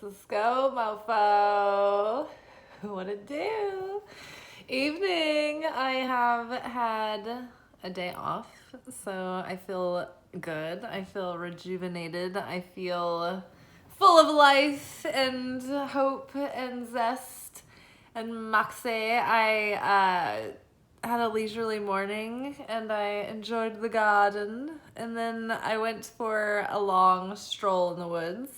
Let's go, mofo. What it do? Evening. I have had a day off, so I feel good. I feel rejuvenated. I feel full of life and hope and zest and moxie. I had a leisurely morning and I enjoyed the garden, and then I went for a long stroll in the woods.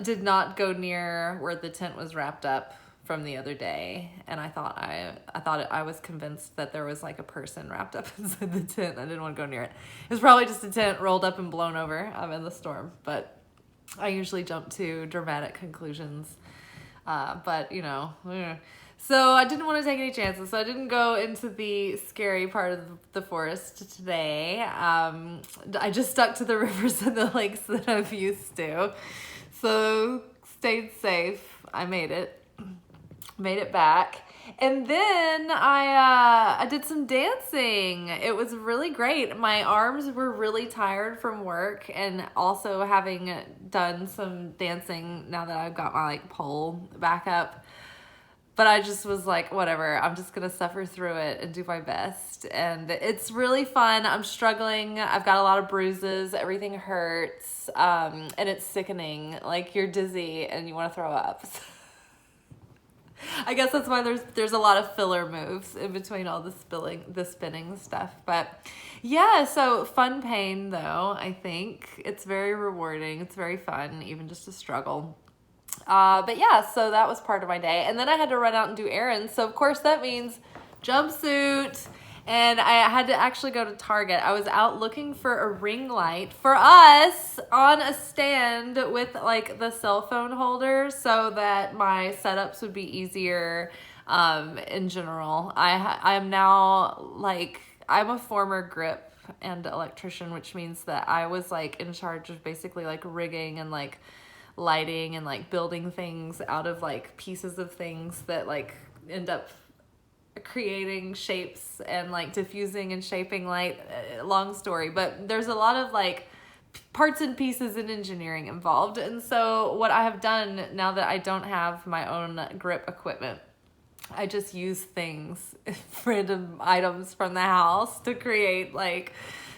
Did not go near where the tent was wrapped up from the other day, and I was convinced that there was like a person wrapped up inside the tent. I didn't want to go near it. It was probably just a tent rolled up and blown over in the storm, but I usually jump to dramatic conclusions. But you know, so I didn't want to take any chances, so I didn't go into the scary part of the forest today. I just stuck to the rivers and the lakes that I'm used to. So stayed safe. I made it back. And then I did some dancing. It was really great. My arms were really tired from work, and also having done some dancing now that I've got my like pole back up. But I just was like, whatever, I'm just going to suffer through it and do my best. And it's really fun. I'm struggling. I've got a lot of bruises. Everything hurts. And it's sickening. Like, you're dizzy and you want to throw up. I guess that's why there's a lot of filler moves in between all the spinning stuff. But yeah, so fun pain though, I think. It's very rewarding. It's very fun, even just to struggle. But yeah, so that was part of my day. And then I had to run out and do errands. So of course that means jumpsuit. And I had to actually go to Target. I was out looking for a ring light for us on a stand with like the cell phone holder so that my setups would be easier in general. I'm now like, I'm a former grip and electrician, which means that I was like in charge of basically like rigging and like lighting and like building things out of like pieces of things that like end up creating shapes and like diffusing and shaping light. Long story, but there's a lot of like parts and pieces in engineering involved. And so what I have done now that I don't have my own grip equipment, I just use things, random items from the house to create like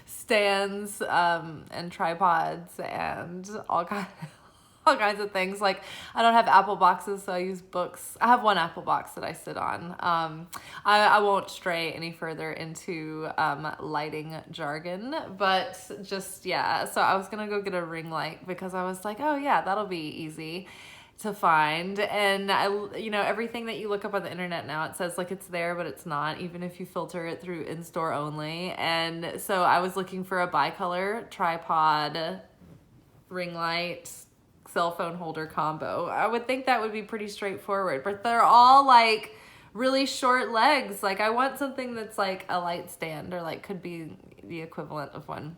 stands and tripods and all kinds of things. Like, I don't have Apple boxes, so I use books. I have one Apple box that I sit on. I won't stray any further into lighting jargon, but just, yeah. So I was gonna go get a ring light because I was like, oh yeah, that'll be easy to find. And everything that you look up on the internet now, it says like it's there, but it's not, even if you filter it through in-store only. And so I was looking for a bicolor tripod ring light cell phone holder combo. I would think that would be pretty straightforward, but they're all like really short legs. Like, I want something that's like a light stand, or like could be the equivalent of one.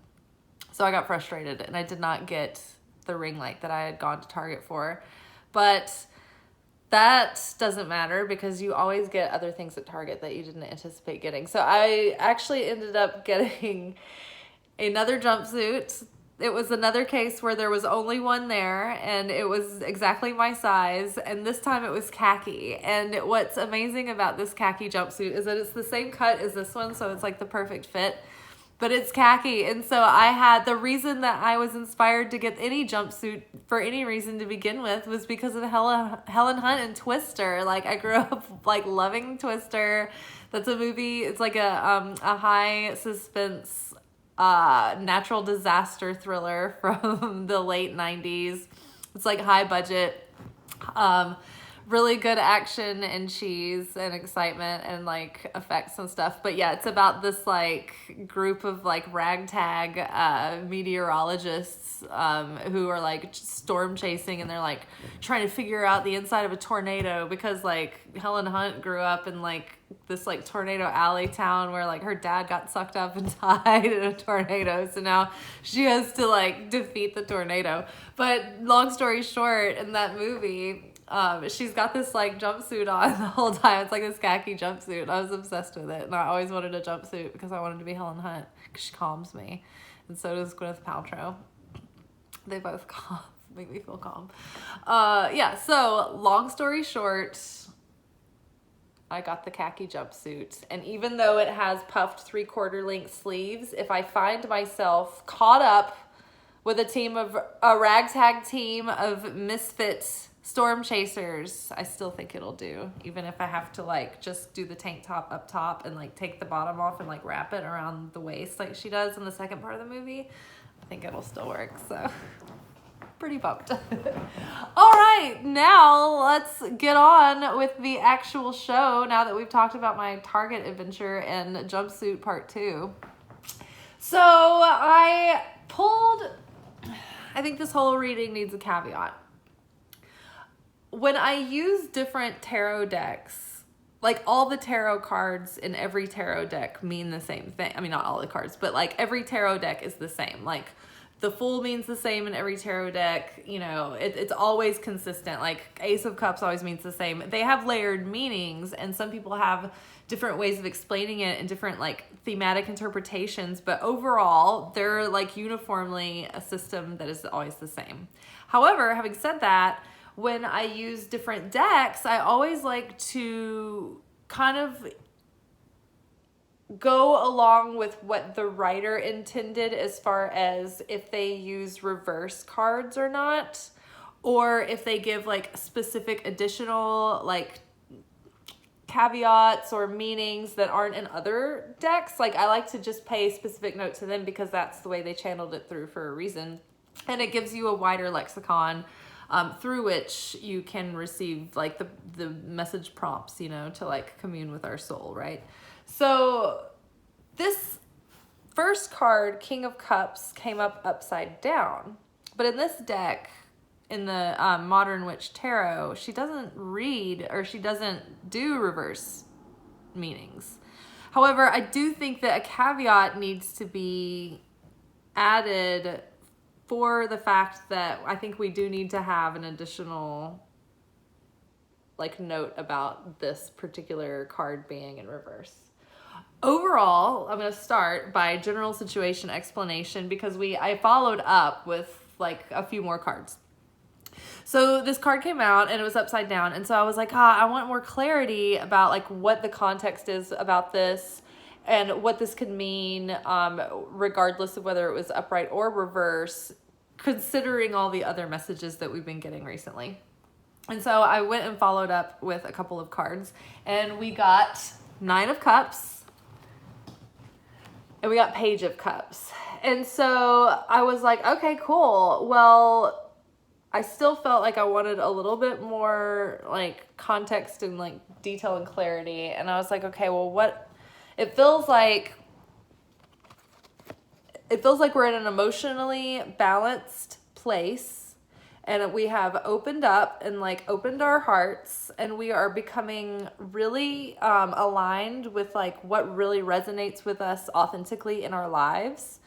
So I got frustrated and I did not get the ring light that I had gone to Target for. But that doesn't matter because you always get other things at Target that you didn't anticipate getting. So I actually ended up getting another jumpsuit. It was another case where there was only one there, and it was exactly my size, and this time it was khaki. And what's amazing about this khaki jumpsuit is that it's the same cut as this one, so it's like the perfect fit, but it's khaki. And so the reason that I was inspired to get any jumpsuit for any reason to begin with was because of Helen Hunt and Twister. Like, I grew up like loving Twister. That's a movie. It's like a high suspense natural disaster thriller from the late 90s. It's like high budget, really good action and cheese and excitement and like effects and stuff. But yeah, it's about this like group of like ragtag meteorologists who are like storm chasing, and they're like trying to figure out the inside of a tornado because like Helen Hunt grew up in like this like tornado alley town where like her dad got sucked up and died in a tornado, so now she has to like defeat the tornado. But long story short, in that movie, she's got this like jumpsuit on the whole time. It's like this khaki jumpsuit. I was obsessed with it, and I always wanted a jumpsuit because I wanted to be Helen Hunt because she calms me, and so does Gwyneth Paltrow. They both calm make me feel calm. Yeah, so long story short, I got the khaki jumpsuit. And even though it has puffed 3/4 length sleeves, if I find myself caught up with a ragtag team of misfit storm chasers, I still think it'll do. Even if I have to like just do the tank top up top and like take the bottom off and like wrap it around the waist like she does in the second part of the movie, I think it'll still work. So pretty pumped. All right, now let's get on with the actual show now that we've talked about my Target adventure and jumpsuit part 2. So I think this whole reading needs a caveat. When I use different tarot decks, like all the tarot cards in every tarot deck mean the same thing. I mean, not all the cards, but like every tarot deck is the same. Like the Fool means the same in every tarot deck. You know, it's always consistent. Like Ace of Cups always means the same. They have layered meanings, and some people have different ways of explaining it and different like thematic interpretations. But overall, they're like uniformly a system that is always the same. However, having said that, when I use different decks, I always like to kind of go along with what the writer intended as far as if they use reverse cards or not, or if they give like specific additional like caveats or meanings that aren't in other decks. Like I like to just pay specific note to them because that's the way they channeled it through for a reason. And it gives you a wider lexicon through which you can receive like the message prompts, you know, to like commune with our soul, right? So this first card, King of Cups, came up upside down. But in this deck, in the Modern Witch Tarot, she doesn't read or she doesn't do reverse meanings. However, I do think that a caveat needs to be added for the fact that I think we do need to have an additional like note about this particular card being in reverse. Overall, I'm going to start by general situation explanation because I followed up with like a few more cards. So this card came out and it was upside down. And so I was like, I want more clarity about like what the context is about this and what this could mean, regardless of whether it was upright or reverse, considering all the other messages that we've been getting recently. And so I went and followed up with a couple of cards, and we got 9 of Cups, and we got Page of Cups. And so I was like, okay, cool. Well, I still felt like I wanted a little bit more like context and like detail and clarity. And I was like, okay, well, it feels like we're in an emotionally balanced place, and we have opened up and like opened our hearts, and we are becoming really aligned with like what really resonates with us authentically in our lives.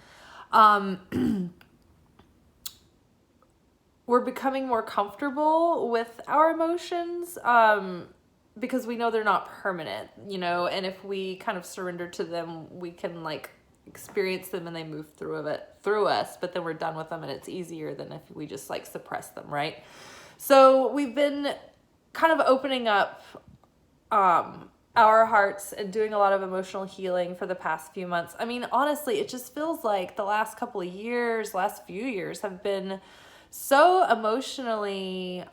We're becoming more comfortable with our emotions because we know they're not permanent, you know, and if we kind of surrender to them, we can like experience them and they move through us, but then we're done with them and it's easier than if we just like suppress them, right? So we've been kind of opening up our hearts and doing a lot of emotional healing for the past few months. I mean, honestly, it just feels like the last few years have been so emotionally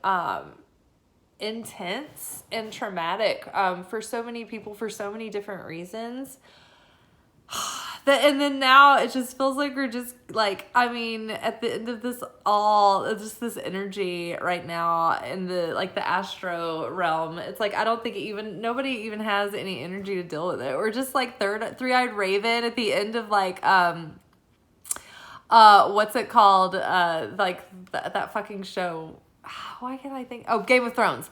intense and traumatic for so many people for so many different reasons. And then now it just feels like we're just like, I mean, at the end of this just this energy right now in the like the astro realm, it's like I don't think nobody even has any energy to deal with it. We're just like three-eyed raven at the end of like what's it called? Like that fucking show. Why can't I think? Oh, Game of Thrones.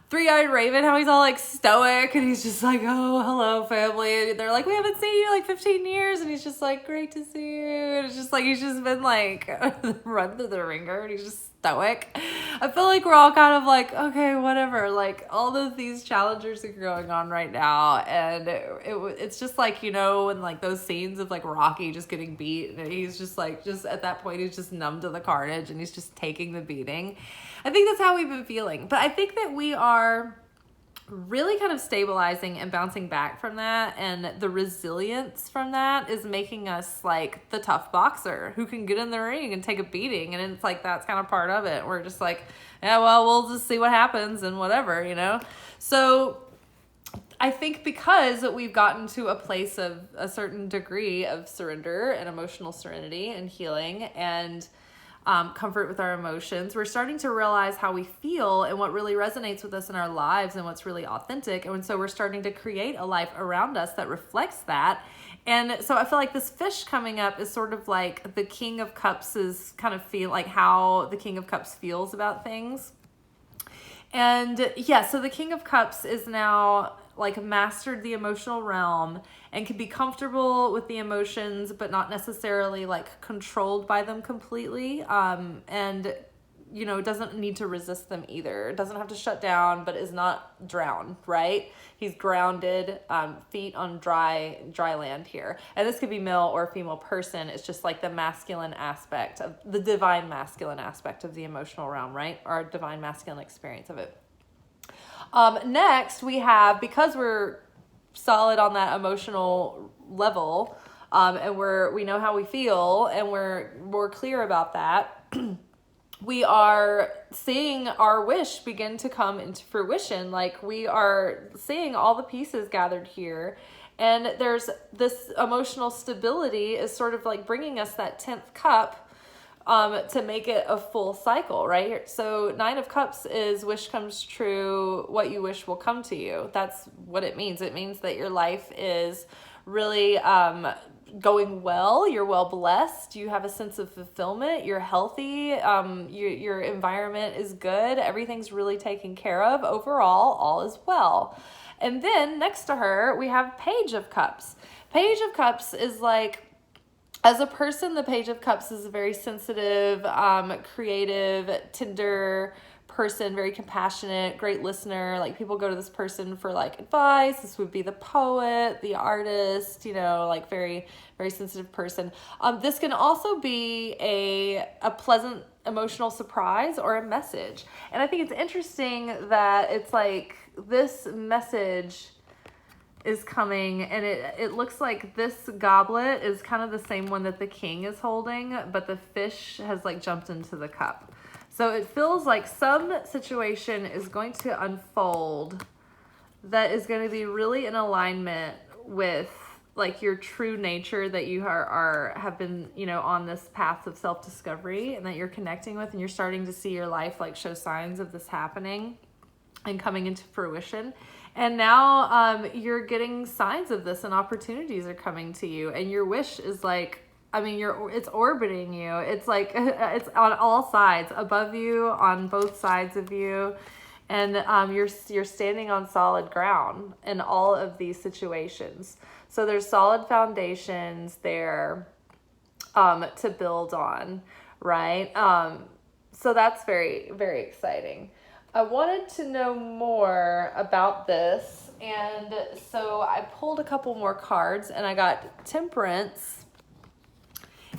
Three-eyed raven, how he's all like stoic and he's just like, oh, hello family. And they're like, we haven't seen you in like 15 years. And he's just like, great to see you. And it's just like, he's just been like run through the ringer and he's just stoic. I feel like we're all kind of like, okay, whatever. Like all of these challengers are going on right now. And it's just like, you know, when like those scenes of like Rocky just getting beat and he's just like, just at that point, he's just numb to the carnage and he's just taking the beating. I think that's how we've been feeling. But I think that we are really kind of stabilizing and bouncing back from that, and the resilience from that is making us like the tough boxer who can get in the ring and take a beating, and it's like that's kind of part of it. We're just like, yeah, well, we'll just see what happens and whatever, you know. So I think because we've gotten to a place of a certain degree of surrender and emotional serenity and healing and comfort with our emotions, we're starting to realize how we feel and what really resonates with us in our lives and what's really authentic. And so we're starting to create a life around us that reflects that. And so I feel like this fish coming up is sort of like the King of Cups is kind of feel like how the King of Cups feels about things. And yeah, so the King of Cups is now like mastered the emotional realm and can be comfortable with the emotions, but not necessarily like controlled by them completely. And, you know, doesn't need to resist them either. Doesn't have to shut down, but is not drowned, right? He's grounded, feet on dry land here. And this could be male or female person. It's just like the masculine aspect of the divine masculine aspect of the emotional realm, right? Or divine masculine experience of it. Next we have, because we're solid on that emotional level, and we know how we feel and we're more clear about that, we are seeing our wish begin to come into fruition. Like we are seeing all the pieces gathered here, and there's this emotional stability is sort of like bringing us that 10th cup to make it a full cycle, right? So 9 of Cups is wish comes true, what you wish will come to you. That's what it means. It means that your life is really going well. You're well blessed. You have a sense of fulfillment. You're healthy. Your environment is good. Everything's really taken care of. Overall, all is well. And then next to her, we have Page of Cups. Page of Cups is like, as a person, the Page of Cups is a very sensitive, creative, tender person, very compassionate, great listener. Like people go to this person for like advice. This would be the poet, the artist, you know, like very, very sensitive person. This can also be a pleasant emotional surprise or a message. And I think it's interesting that it's like this message is coming, and it looks like this goblet is kind of the same one that the king is holding, but the fish has like jumped into the cup. So it feels like some situation is going to unfold that is going to be really in alignment with like your true nature that you have been, you know, on this path of self-discovery and that you're connecting with, and you're starting to see your life like show signs of this happening and coming into fruition. And now you're getting signs of this and opportunities are coming to you, and your wish is like, I mean, it's orbiting you. It's like, it's on all sides, above you, on both sides of you. And you're standing on solid ground in all of these situations. So there's solid foundations there to build on, right? So that's very, very exciting. I wanted to know more about this, and so I pulled a couple more cards, and I got Temperance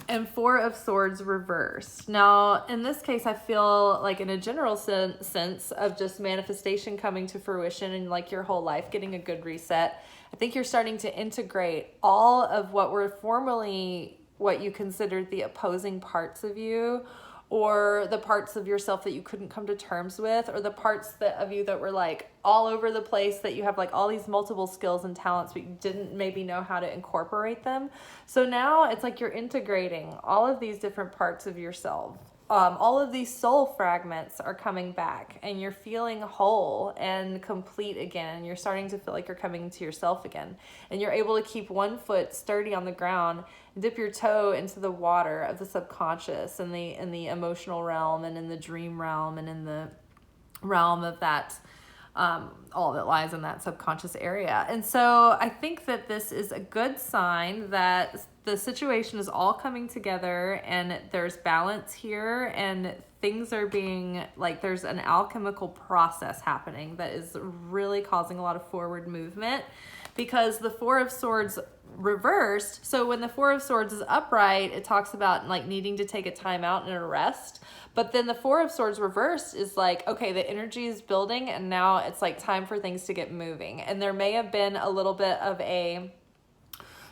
and 4 of Swords reversed. Now, in this case, I feel like in a general sense of just manifestation coming to fruition and like your whole life getting a good reset, I think you're starting to integrate all of what were formerly what you considered the opposing parts of you, or the parts of yourself that you couldn't come to terms with, or the parts of you that were like all over the place, that you have like all these multiple skills and talents, but you didn't maybe know how to incorporate them. So now it's like you're integrating all of these different parts of yourself. All of these soul fragments are coming back, and you're feeling whole and complete again. You're starting to feel like you're coming to yourself again, and you're able to keep one foot sturdy on the ground and dip your toe into the water of the subconscious and in the emotional realm and in the dream realm and in the realm of that, all that lies in that subconscious area. And so I think that this is a good sign that the situation is all coming together and there's balance here, and things are being, like, there's an alchemical process happening that is really causing a lot of forward movement, because the Four of Swords reversed. So when the Four of Swords is upright, it talks about like needing to take a time out and a rest. But then the Four of Swords reversed is like, okay, the energy is building and now it's like time for things to get moving. And there may have been a little bit of a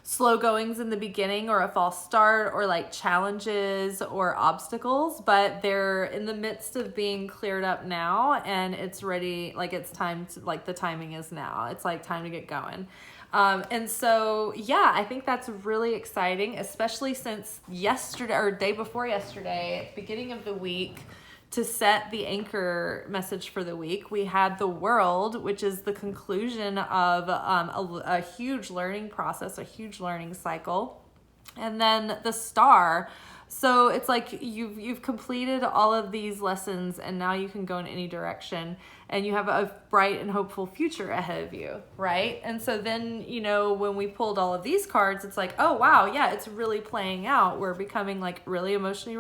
slow goings in the beginning, or a false start, or like challenges or obstacles, but they're in the midst of being cleared up now, and it's ready. Like, it's time to, like, the timing is now. It's like time to get going. And so, yeah, I think that's really exciting, especially since yesterday, or day before yesterday, beginning of the week, to set the anchor message for the week, we had the World, which is the conclusion of a huge learning process, a huge learning cycle. And then the Star. So it's like you've completed all of these lessons, and now you can go in any direction, and you have a bright and hopeful future ahead of you, right? And so then, you know, when we pulled all of these cards, it's like, oh wow, yeah, it's really playing out. We're becoming like really emotionally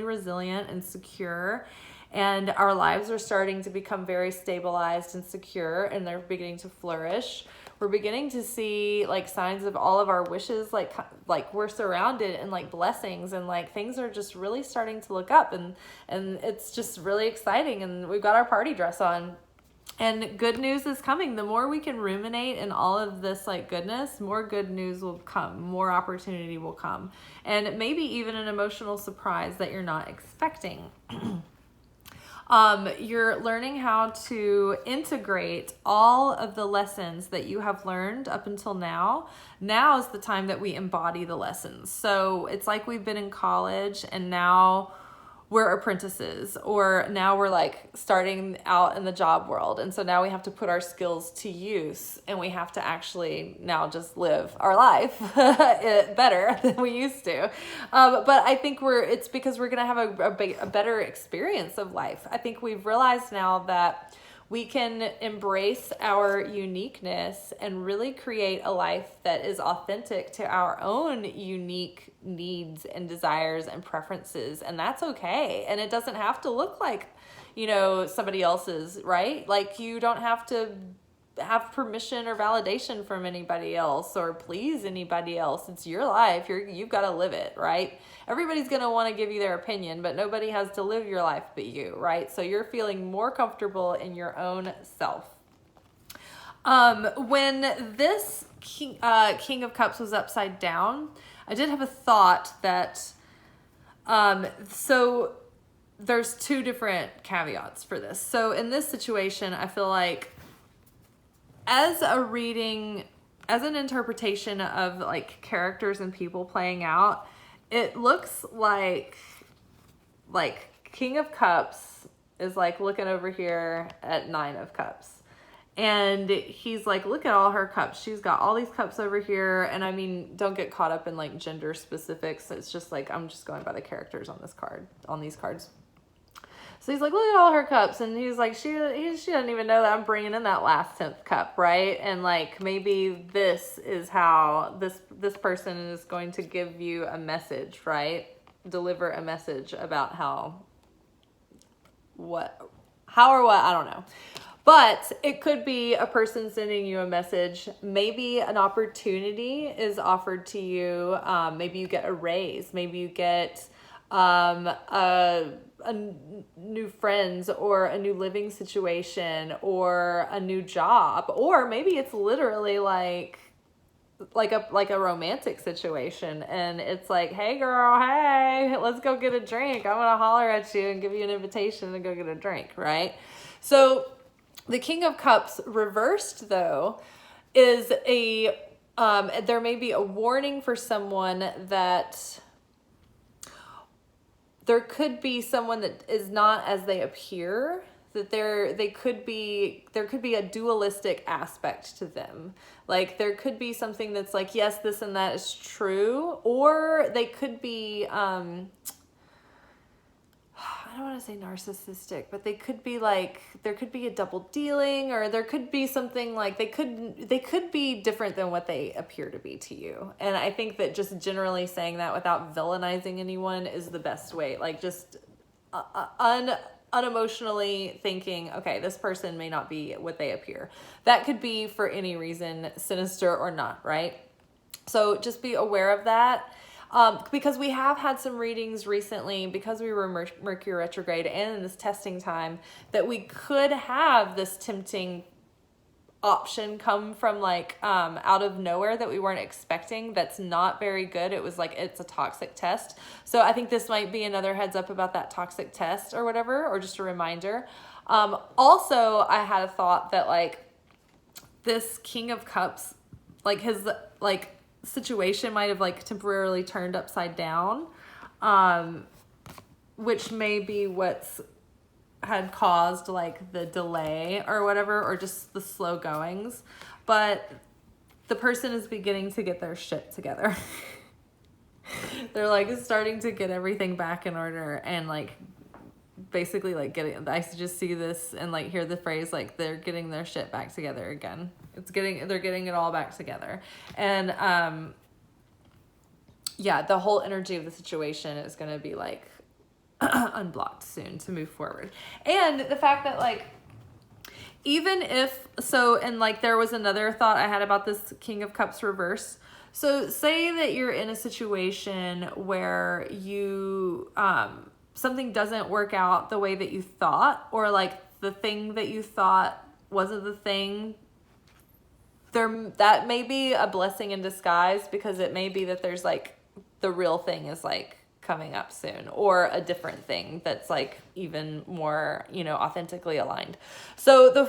resilient and secure, and our lives are starting to become very stabilized and secure, and they're beginning to flourish. We're beginning to see like signs of all of our wishes, like we're surrounded in like blessings, and like things are just really starting to look up, and it's just really exciting, and we've got our party dress on. And good news is coming. The more we can ruminate in all of this like goodness, more good news will come, more opportunity will come, and maybe even an emotional surprise that you're not expecting. You're learning how to integrate all of the lessons that you have learned up until now. Now is the time that we embody the lessons. So it's like we've been in college, and now we're apprentices, or now we're like starting out in the job world. And so now we have to put our skills to use, and we have to actually now just live our life better than we used to. But I think it's because we're going to have a better experience of life. I think we've realized now that we can embrace our uniqueness and really create a life that is authentic to our own unique needs and desires and preferences. And that's okay. And it doesn't have to look like, you know, somebody else's, right? Like, you don't have to have permission or validation from anybody else or please anybody else. It's your life. You've got to live it, right? Everybody's going to want to give you their opinion, but nobody has to live your life but you, right? So you're feeling more comfortable in your own self. When this King of Cups was upside down, I did have a thought that, so there's two different caveats for this. So in this situation, I feel like as a reading, as an interpretation of like characters and people playing out, it looks like King of Cups is like looking over here at Nine of Cups. And he's like, look at all her cups. She's got all these cups over here. And I mean, don't get caught up in like gender specifics. It's just like, I'm just going by the characters on this card, on these cards. So he's like, look at all her cups. And he's like, she doesn't even know that I'm bringing in that last 10th cup, right? And like, maybe this is how this person is going to give you a message, right? Deliver a message about how or what, I don't know. But it could be a person sending you a message. Maybe an opportunity is offered to you. Maybe you get a raise. Maybe you get new friends, or a new living situation, or a new job, or maybe it's literally like a romantic situation, and it's like, hey girl, hey, let's go get a drink. I'm gonna holler at you and give you an invitation to go get a drink, right? So the King of Cups reversed, though, is there may be a warning for someone that there could be someone that is not as they appear, that there could be a dualistic aspect to them. Like, there could be something that's like, yes, this and that is true, or they could be, I don't want to say narcissistic, but they could be like, there could be a double dealing, or there could be something like they could be different than what they appear to be to you. And I think that just generally saying that without villainizing anyone is the best way. Like, just unemotionally thinking, okay, this person may not be what they appear. That could be for any reason, sinister or not, right? So just be aware of that. Because we have had some readings recently, because we were Mercury retrograde and in this testing time, that we could have this tempting option come from like out of nowhere that we weren't expecting. That's not very good. It was like, it's a toxic test. So I think this might be another heads up about that toxic test or whatever, or just a reminder. Also, I had a thought that like this King of Cups, like his like situation might have like temporarily turned upside down, which may be what's had caused like the delay or whatever, or just the slow goings. But the person is beginning to get their shit together. They're like starting to get everything back in order, and like basically like getting, I just see this and like hear the phrase like they're getting their shit back together again. They're getting it all back together. And yeah, the whole energy of the situation is going to be like unblocked soon to move forward. And the fact that like, even if so, and like there was another thought I had about this King of Cups reverse. So say that you're in a situation where you something doesn't work out the way that you thought, or like the thing that you thought wasn't the thing. That may be a blessing in disguise, because it may be that there's like the real thing is like coming up soon, or a different thing that's like even more, you know, authentically aligned. So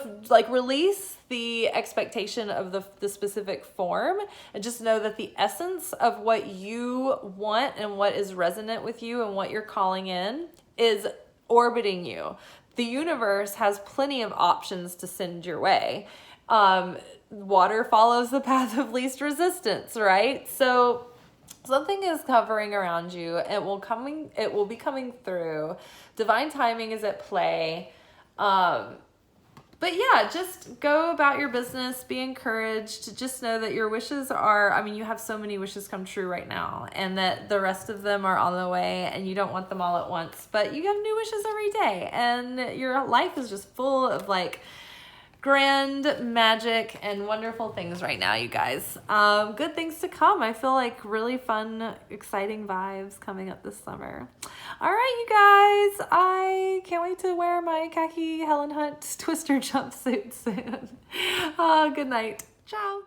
release the expectation of the specific form, and just know that the essence of what you want and what is resonant with you and what you're calling in is orbiting you. The universe has plenty of options to send your way. Water follows the path of least resistance, right? So something is hovering around you. It will be coming through. Divine timing is at play. But yeah, just go about your business. Be encouraged. Just know that your wishes are, I mean, you have so many wishes come true right now, and that the rest of them are on the way, and you don't want them all at once, but you have new wishes every day, and your life is just full of like grand magic and wonderful things right now, you guys. Good things to come. I feel like really fun, exciting vibes coming up this summer. All right, you guys, I can't wait to wear my khaki Helen Hunt Twister jumpsuit soon. Good night. Ciao.